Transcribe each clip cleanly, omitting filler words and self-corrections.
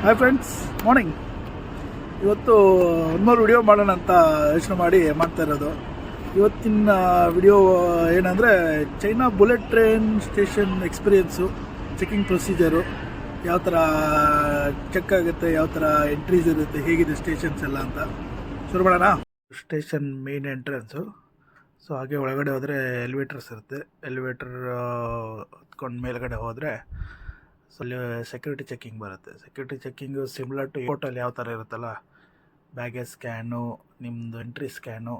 Hi friends, morning. ಇವತ್ತು ಇನ್ನೊಂದು video ಮಾಡೋಣ ಅಂತ ಯೋಚನೆ ಮಾಡಿ ಮಾಡ್ತಾ ಇರೋದು. ಇವತ್ತಿನ ವಿಡಿಯೋ ಏನಂದರೆ China bullet train station experience, checking procedure, ಯಾವ ಥರ ಚೆಕ್ ಆಗುತ್ತೆ, ಯಾವ ಥರ ಎಂಟ್ರೀಸ್ ಇರುತ್ತೆ, ಹೇಗಿದೆ ಸ್ಟೇಷನ್ಸ್ ಎಲ್ಲ ಅಂತ ಶುರು ಮಾಡೋಣ. Station main entrance. ಸೊ ಹಾಗೆ ಒಳಗಡೆ ಹೋದರೆ ಎಲಿವೇಟರ್ಸ್ ಇರುತ್ತೆ. ಎಲಿವೇಟರ್ ಹತ್ಕೊಂಡು ಮೇಲ್ಗಡೆ ಹೋದರೆ ಸೊ ಅಲ್ಲಿ ಸೆಕ್ಯೂರಿಟಿ ಚೆಕಿಂಗ್ ಬರುತ್ತೆ. ಸೆಕ್ಯೂರಿಟಿ ಚೆಕಿಂಗು ಸಿಮಿಲರ್ ಟು ಏರ್ಪೋರ್ಟಲ್ಲಿ ಯಾವ ಥರ ಇರುತ್ತಲ್ಲ, ಬ್ಯಾಗೇಜ್ ಸ್ಕ್ಯಾನು, ನಿಮ್ಮದು ಎಂಟ್ರಿ ಸ್ಕ್ಯಾನು,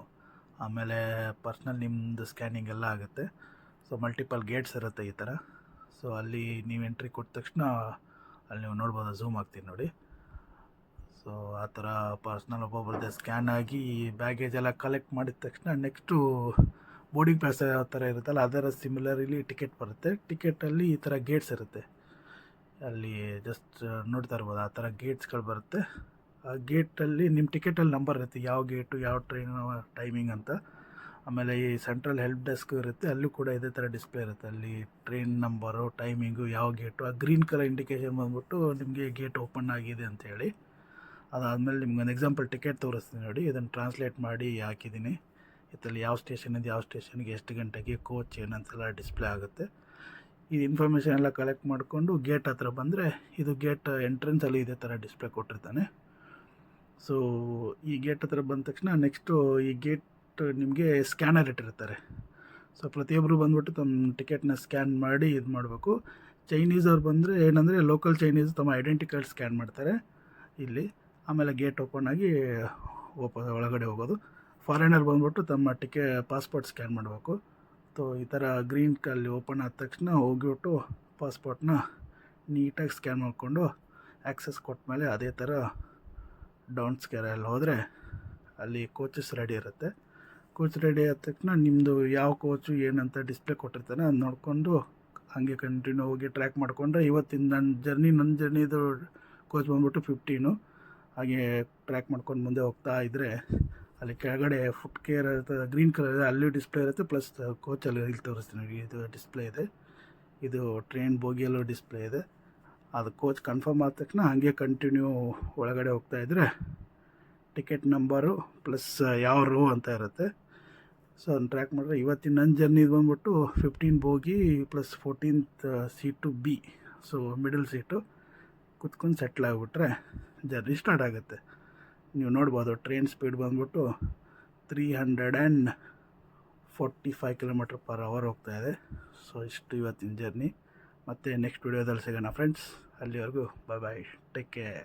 ಆಮೇಲೆ ಪರ್ಸ್ನಲ್ ನಿಮ್ಮದು ಸ್ಕ್ಯಾನಿಂಗ್ ಎಲ್ಲ ಆಗುತ್ತೆ. ಸೊ ಮಲ್ಟಿಪಲ್ ಗೇಟ್ಸ್ ಇರುತ್ತೆ ಈ ಥರ. ಸೊ ಅಲ್ಲಿ ನೀವು ಎಂಟ್ರಿ ಕೊಟ್ಟ ತಕ್ಷಣ ಅಲ್ಲಿ ನೀವು ನೋಡ್ಬೋದು, ಝೂಮ್ ಆಗ್ತೀನಿ ನೋಡಿ. ಸೊ ಆ ಥರ ಪರ್ಸ್ನಲ್ ಒಬ್ಬೊಬ್ಬರದ್ದೇ ಸ್ಕ್ಯಾನ್ ಆಗಿ ಬ್ಯಾಗೇಜ್ ಎಲ್ಲ ಕಲೆಕ್ಟ್ ಮಾಡಿದ ತಕ್ಷಣ ನೆಕ್ಸ್ಟು ಬೋರ್ಡಿಂಗ್ ಪಾಸ್ ಯಾವ ಥರ ಇರುತ್ತಲ್ಲ ಅದರ ಸಿಮಿಲರ್ಲಿ ಟಿಕೆಟ್ ಬರುತ್ತೆ. ಟಿಕೆಟಲ್ಲಿ ಈ ಥರ ಗೇಟ್ಸ್ ಇರುತ್ತೆ, ಅಲ್ಲಿ ಜಸ್ಟ್ ನೋಡ್ತಾ ಇರ್ಬೋದು, ಆ ಥರ ಗೇಟ್ಸ್ಗಳು ಬರುತ್ತೆ. ಆ ಗೇಟಲ್ಲಿ ನಿಮ್ಮ ಟಿಕೆಟಲ್ಲಿ ನಂಬರ್ ಇರುತ್ತೆ, ಯಾವ ಗೇಟು, ಯಾವ ಟ್ರೈನ್ ಟೈಮಿಂಗ್ ಅಂತ. ಆಮೇಲೆ ಈ ಸೆಂಟ್ರಲ್ ಹೆಲ್ಪ್ ಡೆಸ್ಕ್ ಇರುತ್ತೆ, ಅಲ್ಲೂ ಕೂಡ ಇದೇ ಥರ ಡಿಸ್ಪ್ಲೇ ಇರುತ್ತೆ. ಅಲ್ಲಿ ಟ್ರೈನ್ ನಂಬರು, ಟೈಮಿಂಗು, ಯಾವ ಗೇಟು, ಆ ಗ್ರೀನ್ ಕಲರ್ ಇಂಡಿಕೇಷನ್ ಬಂದ್ಬಿಟ್ಟು ನಿಮಗೆ ಗೇಟ್ ಓಪನ್ ಆಗಿದೆ ಅಂತೇಳಿ. ಅದಾದಮೇಲೆ ನಿಮ್ಗೆ ಒಂದು ಎಕ್ಸಾಂಪಲ್ ಟಿಕೆಟ್ ತೋರಿಸ್ತೀನಿ ನೋಡಿ. ಇದನ್ನು ಟ್ರಾನ್ಸ್ಲೇಟ್ ಮಾಡಿ ಹಾಕಿದ್ದೀನಿ. ಇದರಲ್ಲಿ ಯಾವ ಸ್ಟೇಷನಿಂದ ಯಾವ ಸ್ಟೇಷನ್ಗೆ ಎಷ್ಟು ಗಂಟೆಗೆ ಕೋಚ್ ಏನಂತೆಲ್ಲ ಡಿಸ್ಪ್ಲೇ ಆಗುತ್ತೆ. ಈ ಇನ್ಫಾರ್ಮೇಷನ್ ಎಲ್ಲ ಕಲೆಕ್ಟ್ ಮಾಡಿಕೊಂಡು ಗೇಟ್ ಹತ್ರ ಬಂದರೆ, ಇದು ಗೇಟ್ ಎಂಟ್ರೆನ್ಸಲ್ಲಿ ಇದೇ ಥರ ಡಿಸ್ಪ್ಲೇ ಕೊಟ್ಟಿರ್ತಾನೆ. ಸೊ ಈ ಗೇಟ್ ಹತ್ರ ಬಂದ ತಕ್ಷಣ ನೆಕ್ಸ್ಟು ಈ ಗೇಟ್ ನಿಮಗೆ ಸ್ಕ್ಯಾನರ್ ಇಟ್ಟಿರ್ತಾರೆ. ಸೊ ಪ್ರತಿಯೊಬ್ಬರು ಬಂದುಬಿಟ್ಟು ತಮ್ಮ ಟಿಕೆಟ್ನ ಸ್ಕ್ಯಾನ್ ಮಾಡಿ ಇದು ಮಾಡಬೇಕು. ಚೈನೀಸ್ ಅವ್ರು ಬಂದರೆ ಏನಂದರೆ, ಲೋಕಲ್ ಚೈನೀಸ್ ತಮ್ಮ ಐಡೆಂಟಿ ಕಾರ್ಡ್ ಸ್ಕ್ಯಾನ್ ಮಾಡ್ತಾರೆ ಇಲ್ಲಿ. ಆಮೇಲೆ ಗೇಟ್ ಓಪನ್ ಆಗಿ ಒಳಗಡೆ ಹೋಗೋದು. ಫಾರಿನರ್ ಬಂದುಬಿಟ್ಟು ತಮ್ಮ ಪಾಸ್ಪೋರ್ಟ್ ಸ್ಕ್ಯಾನ್ ಮಾಡಬೇಕು. ಸೊ ಈ ಥರ ಗ್ರೀನ್ ಕಲ್ಲಿ ಓಪನ್ ಆದ ತಕ್ಷಣ ಹೋಗಿಬಿಟ್ಟು ಪಾಸ್ಪೋರ್ಟ್ನ ನೀಟಾಗಿ ಸ್ಕ್ಯಾನ್ ಮಾಡಿಕೊಂಡು ಆ್ಯಕ್ಸಸ್ ಕೊಟ್ಟ ಮೇಲೆ ಅದೇ ಥರ ಡೌನ್ ಸ್ಕ್ಯಾರಲ್ಲಿ ಹೋದರೆ ಅಲ್ಲಿ ಕೋಚಸ್ ರೆಡಿ ಇರುತ್ತೆ. ಕೋಚ್ ರೆಡಿ ಆದ ತಕ್ಷಣ ನಿಮ್ಮದು ಯಾವ ಕೋಚು ಏನಂತ ಡಿಸ್ಪ್ಲೇ ಕೊಟ್ಟಿರ್ತಾನೆ ಅದು ನೋಡಿಕೊಂಡು ಹಾಗೆ ಕಂಟಿನ್ಯೂ ಹೋಗಿ ಟ್ರ್ಯಾಕ್ ಮಾಡಿಕೊಂಡ್ರೆ, ಇವತ್ತಿನ ನನ್ನ ಜರ್ನಿದು ಕೋಚ್ ಬಂದ್ಬಿಟ್ಟು 15. ಹಾಗೆ ಟ್ರ್ಯಾಕ್ ಮಾಡ್ಕೊಂಡು ಮುಂದೆ ಹೋಗ್ತಾ ಇದ್ದರೆ ಅಲ್ಲಿ ಕೆಳಗಡೆ ಫುಟ್ ಕೇರ್ ಇರುತ್ತೆ, ಗ್ರೀನ್ ಕಲರ್ ಇದೆ, ಅಲ್ಲಿ ಡಿಸ್ಪ್ಲೇ ಇರುತ್ತೆ. ಪ್ಲಸ್ ಕೋಚಲ್ಲಿ ಇಲ್ಲಿ ತೋರಿಸ್ತೀನಿ, ಇದು ಡಿಸ್ಪ್ಲೇ ಇದೆ. ಇದು ಟ್ರೈನ್ ಬೋಗಿಯಲ್ಲೂ ಡಿಸ್ಪ್ಲೇ ಇದೆ. ಅದು ಕೋಚ್ ಕನ್ಫರ್ಮ್ ಆದ ತಕ್ಷಣ ಹಾಗೆ ಕಂಟಿನ್ಯೂ ಒಳಗಡೆ ಹೋಗ್ತಾಯಿದ್ರೆ ಟಿಕೆಟ್ ನಂಬರು ಪ್ಲಸ್ ಯಾವ ರೋ ಅಂತ ಇರುತ್ತೆ. ಸೊ ಅದನ್ನು ಟ್ರ್ಯಾಕ್ ಮಾಡಿದ್ರೆ ಇವತ್ತಿನ ನನ್ನ ಜರ್ನಿ ಬಂದ್ಬಿಟ್ಟು 15 bogie plus 14th seat B. So middle seat ಕುತ್ಕೊಂಡು ಸೆಟ್ಲ್ ಆಗಿಬಿಟ್ರೆ ಜರ್ನಿ ಸ್ಟಾರ್ಟ್ ಆಗುತ್ತೆ. ನೀವು ನೋಡ್ಬೋದು ಟ್ರೈನ್ ಸ್ಪೀಡ್ ಬಂದ್ಬಿಟ್ಟು 345 km/h ಹೋಗ್ತಾಯಿದೆ. ಸೊ ಇಷ್ಟು ಇವತ್ತಿನ ಜರ್ನಿ. ಮತ್ತು ನೆಕ್ಸ್ಟ್ ವಿಡಿಯೋದಲ್ಲಿ ಸಿಗೋಣ ಫ್ರೆಂಡ್ಸ್. ಅಲ್ಲಿವರೆಗೂ ಬಾಯ್ ಬಾಯ್, ಟೇಕ್ ಕೇರ್.